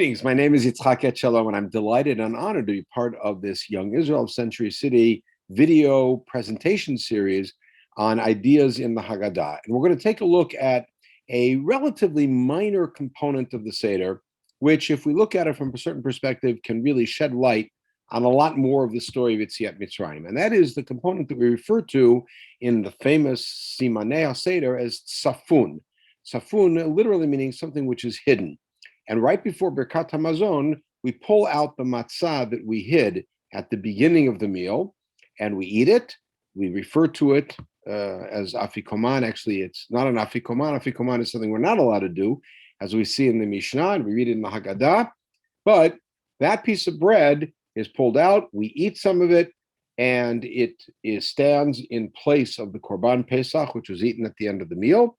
Greetings. My name is Yitzchak Etshalom, and I'm delighted and honored to be part of this Young Israel of Century City video presentation series on ideas in the Haggadah. And we're going to take a look at a relatively minor component of the Seder, which, if we look at it from a certain perspective, can really shed light on a lot more of the story of Yetziat Mitzrayim. And that is the component that we refer to in the famous Simanei Seder as Tzafon. Tzafon literally meaning something which is hidden. And right before Birkat Hamazon, we pull out the matzah that we hid at the beginning of the meal, and we eat it. We refer to it as afikoman. Actually, it's not an afikoman. Afikoman is something we're not allowed to do, as we see in the Mishnah, and we read it in the Haggadah. But that piece of bread is pulled out. We eat some of it, and it stands in place of the Korban Pesach, which was eaten at the end of the meal.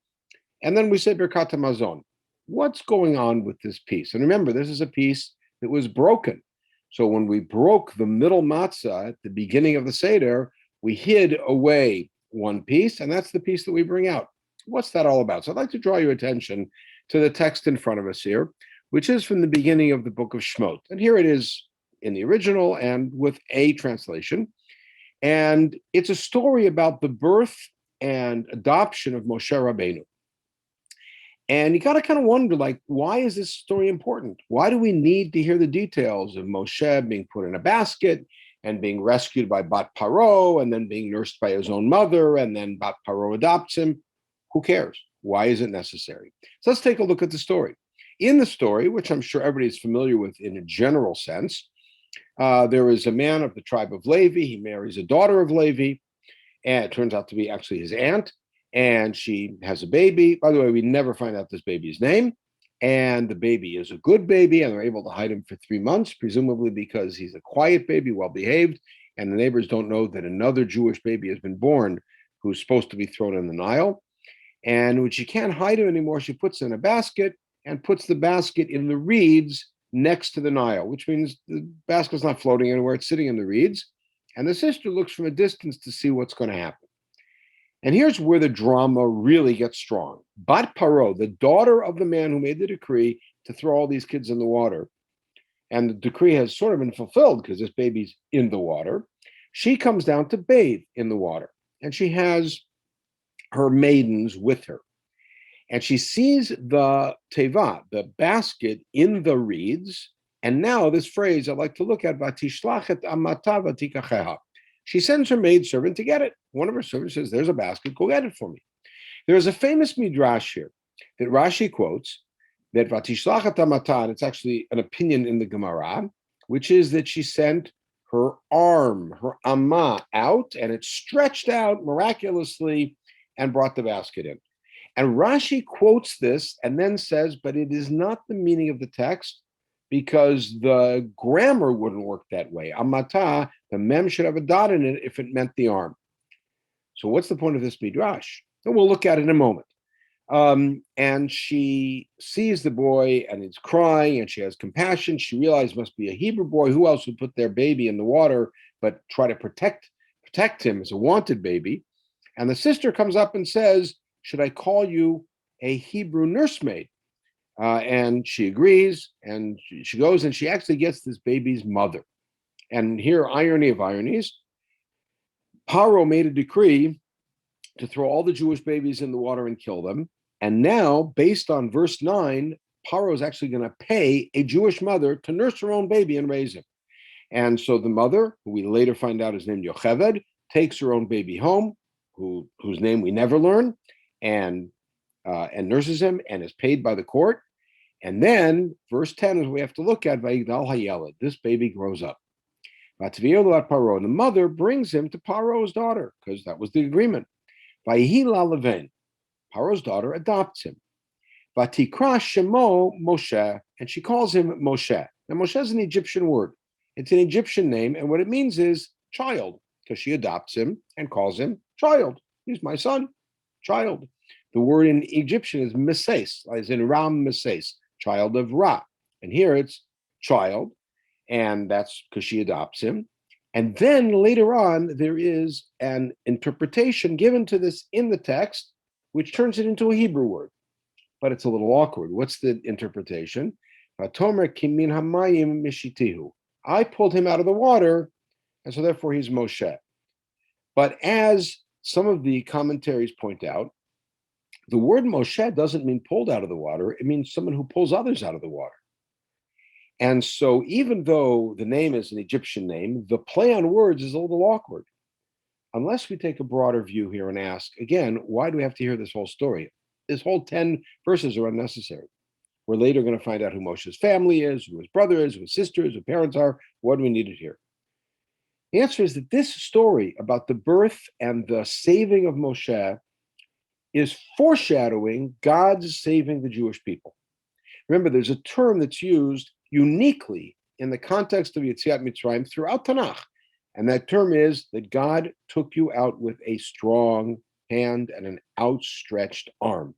And then we say Birkat Hamazon. What's going on with this piece? And remember, this is a piece that was broken. So when we broke the middle matzah at the beginning of the Seder, we hid away one piece, and that's the piece that we bring out. What's that all about? So I'd like to draw your attention to the text in front of us here, which is from the beginning of the book of Shemot. And here it is in the original and with a translation. And it's a story about the birth and adoption of Moshe Rabbeinu. And you got to kind of wonder, why is this story important? Why do we need to hear the details of Moshe being put in a basket and being rescued by Bat Paro and then being nursed by his own mother and then Bat Paro adopts him? Who cares? Why is it necessary? So let's take a look at the story. In the story, which I'm sure everybody's familiar with in a general sense, there is a man of the tribe of Levi. He marries a daughter of Levi, and it turns out to be actually his aunt. And she has a baby. By the way, we never find out this baby's name. And the baby is a good baby, and they're able to hide him for 3 months, presumably because he's a quiet baby, well-behaved, and the neighbors don't know that another Jewish baby has been born who's supposed to be thrown in the Nile. And when she can't hide him anymore, she puts him in a basket and puts the basket in the reeds next to the Nile, which means the basket's not floating anywhere. It's sitting in the reeds. And the sister looks from a distance to see what's going to happen. And here's where the drama really gets strong. Bat Paro, the daughter of the man who made the decree to throw all these kids in the water, and the decree has sort of been fulfilled because this baby's in the water, she comes down to bathe in the water. And she has her maidens with her. And she sees the teva, the basket, in the reeds. And now this phrase I'd like to look at, Vatishlachet amata vatikacheha. She sends her maidservant to get it. One of her servants says, there's a basket, go get it for me. There is a famous midrash here that Rashi quotes, that Vatishlachet amata, and it's actually an opinion in the Gemara, which is that she sent her arm, her amma, out, and it stretched out miraculously and brought the basket in. And Rashi quotes this and then says, but it is not the meaning of the text, because the grammar wouldn't work that way. Amata, the mem should have a dot in it if it meant the arm. So what's the point of this midrash? And we'll look at it in a moment. And she sees the boy and he's crying and she has compassion. She realizes it must be a Hebrew boy. Who else would put their baby in the water but try to protect him as a wanted baby? And the sister comes up and says, should I call you a Hebrew nursemaid? And she agrees, and she goes, and she actually gets this baby's mother. And here, irony of ironies, Paro made a decree to throw all the Jewish babies in the water and kill them. And now, based on verse 9, Paro is actually going to pay a Jewish mother to nurse her own baby and raise him. And so the mother, who we later find out is named Yocheved, takes her own baby home, whose name we never learn, and nurses him and is paid by the court. And then verse 10 is we have to look at Vayigdal Hayeled. This baby grows up. Paro, and the mother brings him to Paro's daughter, because that was the agreement. Vayihila Leven, Paro's daughter adopts him. Vatikra Shemo Moshe, and she calls him Moshe. Now Moshe is an Egyptian word. It's an Egyptian name, and what it means is child, because she adopts him and calls him child. He's my son, child. The word in Egyptian is Meses, as in Ram Meses, child of Ra. And here it's child, and that's because she adopts him. And then later on, there is an interpretation given to this in the text, which turns it into a Hebrew word. But it's a little awkward. What's the interpretation? Vatomer ki min hamayim mishitihu. I pulled him out of the water, and so therefore he's Moshe. But as some of the commentaries point out, the word Moshe doesn't mean pulled out of the water. It means someone who pulls others out of the water. And so even though the name is an Egyptian name, the play on words is a little awkward. Unless we take a broader view here and ask, again, why do we have to hear this whole story? This whole 10 verses are unnecessary. We're later going to find out who Moshe's family is, who his brother is, who his sister is, who parents are. What do we need it here? The answer is that this story about the birth and the saving of Moshe is foreshadowing God's saving the Jewish people. Remember, there's a term that's used uniquely in the context of Yetziat Mitzrayim throughout Tanakh, and that term is that God took you out with a strong hand and an outstretched arm.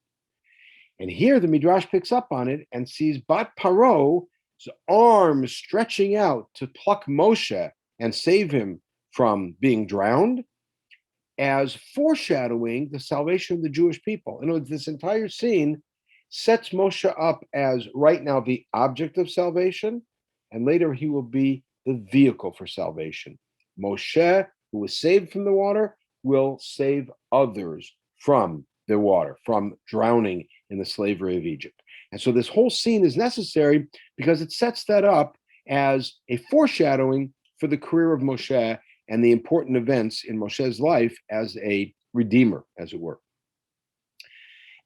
And here the Midrash picks up on it and sees Bat Paro's arm stretching out to pluck Moshe and save him from being drowned, as foreshadowing the salvation of the Jewish people. In other words, this entire scene sets Moshe up as right now the object of salvation, and later he will be the vehicle for salvation. Moshe, who was saved from the water, will save others from the water, from drowning in the slavery of Egypt. And so this whole scene is necessary because it sets that up as a foreshadowing for the career of Moshe and the important events in Moshe's life as a redeemer, as it were.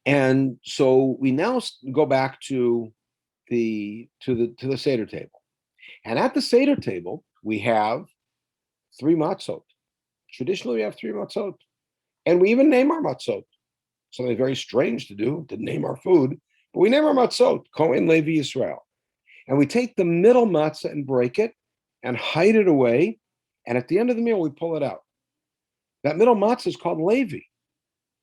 And so we now go back to the Seder table. And at the Seder table, we have 3 matzot. Traditionally, we have 3 matzot. And we even name our matzot. Something very strange to do, to name our food. But we name our matzot, Kohen, Levi, Yisrael. And we take the middle matzah and break it and hide it away. And at the end of the meal, we pull it out. That middle matzah is called Levi.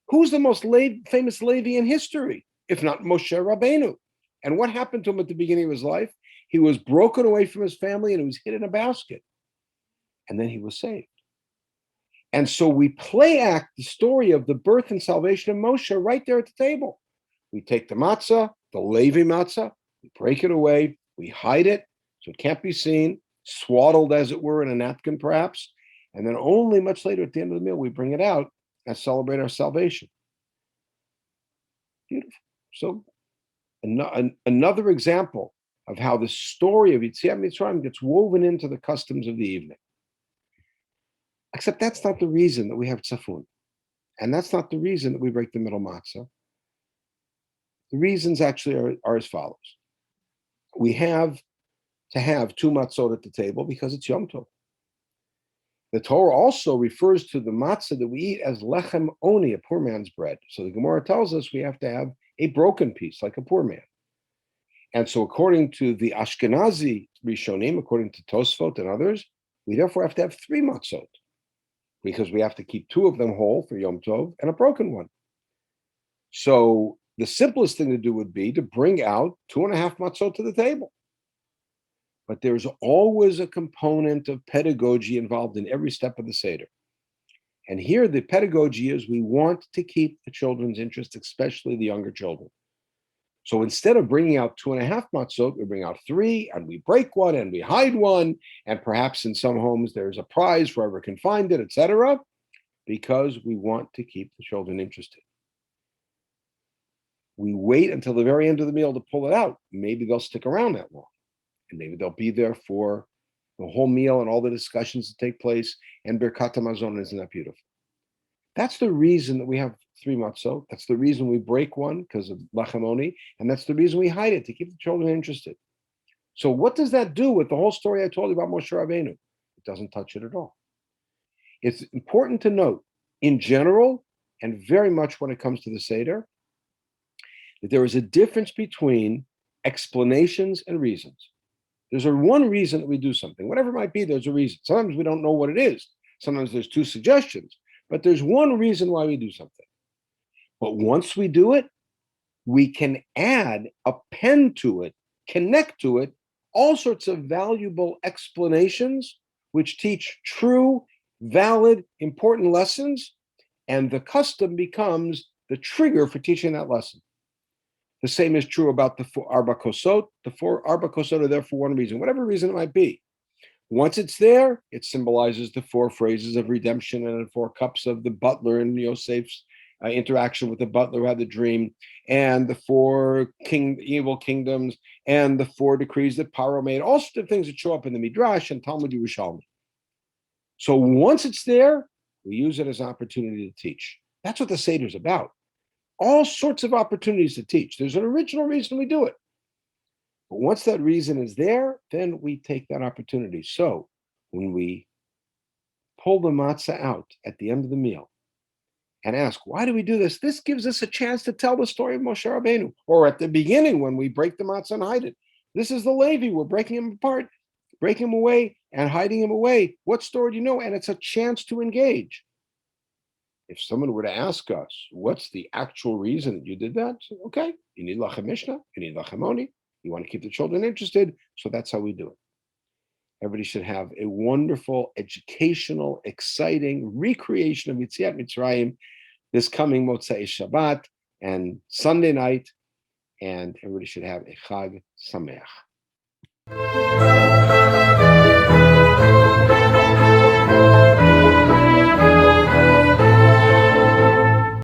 Who's the most famous Levi in history, if not Moshe Rabbeinu? And what happened to him at the beginning of his life? He was broken away from his family and he was hid in a basket. And then he was saved. And so we play act the story of the birth and salvation of Moshe right there at the table. We take the matzah, the Levi matzah, we break it away, we hide it so it can't be seen, swaddled as it were in a napkin perhaps, and then only much later at the end of the meal we bring it out and celebrate our salvation. Beautiful. So another example of how the story of Yetziat Mitzrayim gets woven into the customs of the evening. Except that's not the reason that we have Tzafon. And that's not the reason that we break the middle matzah. The reasons actually are as follows. We have to have 2 matzot at the table because it's Yom Tov. The Torah also refers to the matzah that we eat as lechem oni, a poor man's bread. So the Gemara tells us we have to have a broken piece, like a poor man. And so according to the Ashkenazi Rishonim, according to Tosfot and others, we therefore have to have 3 matzot, because we have to keep 2 of them whole for Yom Tov and a broken one. So the simplest thing to do would be to bring out 2.5 matzot to the table. But there's always a component of pedagogy involved in every step of the Seder. And here the pedagogy is we want to keep the children's interest, especially the younger children. So instead of bringing out 2.5 matzot, we bring out 3 and we break one and we hide one. And perhaps in some homes, there's a prize for whoever can find it, etc., because we want to keep the children interested. We wait until the very end of the meal to pull it out. Maybe they'll stick around that long. And maybe they'll be there for the whole meal and all the discussions that take place. And Birkat HaMazon, isn't that beautiful? That's the reason that we have 3 matzot. That's the reason we break one, because of lechem oni, and that's the reason we hide it, to keep the children interested. So what does that do with the whole story I told you about Moshe Rabbeinu? It doesn't touch it at all. It's important to note, in general, and very much when it comes to the Seder, that there is a difference between explanations and reasons. There's one reason that we do something. Whatever it might be, there's a reason. Sometimes we don't know what it is. Sometimes there's 2 suggestions. But there's one reason why we do something. But once we do it, we can add, append to it, connect to it, all sorts of valuable explanations which teach true, valid, important lessons, and the custom becomes the trigger for teaching that lesson. The same is true about the 4 Arba Kosot. The 4 Arba Kosot are there for one reason, whatever reason it might be. Once it's there, it symbolizes the 4 phrases of redemption and the 4 cups of the butler and Yosef's interaction with the butler who had the dream, and the 4 evil kingdoms, and the 4 decrees that Paro made, all sorts of things that show up in the Midrash and Talmud Yerushalmi. So once it's there, we use it as an opportunity to teach. That's what the Seder is about. All sorts of opportunities to teach. There's an original reason we do it. But once that reason is there, then we take that opportunity. So when we pull the matzah out at the end of the meal and ask, why do we do this? This gives us a chance to tell the story of Moshe Rabbeinu. Or at the beginning, when we break the matzah and hide it. This is the Levi. We're breaking him apart, breaking him away and hiding him away. What story do you know? And it's a chance to engage. If someone were to ask us, what's the actual reason that you did that? So, okay, you need Lachem Mishnah, you need Lachem Oni, you want to keep the children interested, so that's how we do it. Everybody should have a wonderful, educational, exciting recreation of Yetziat Mitzrayim this coming Motzei Shabbat and Sunday night, and everybody should have a Chag Sameach.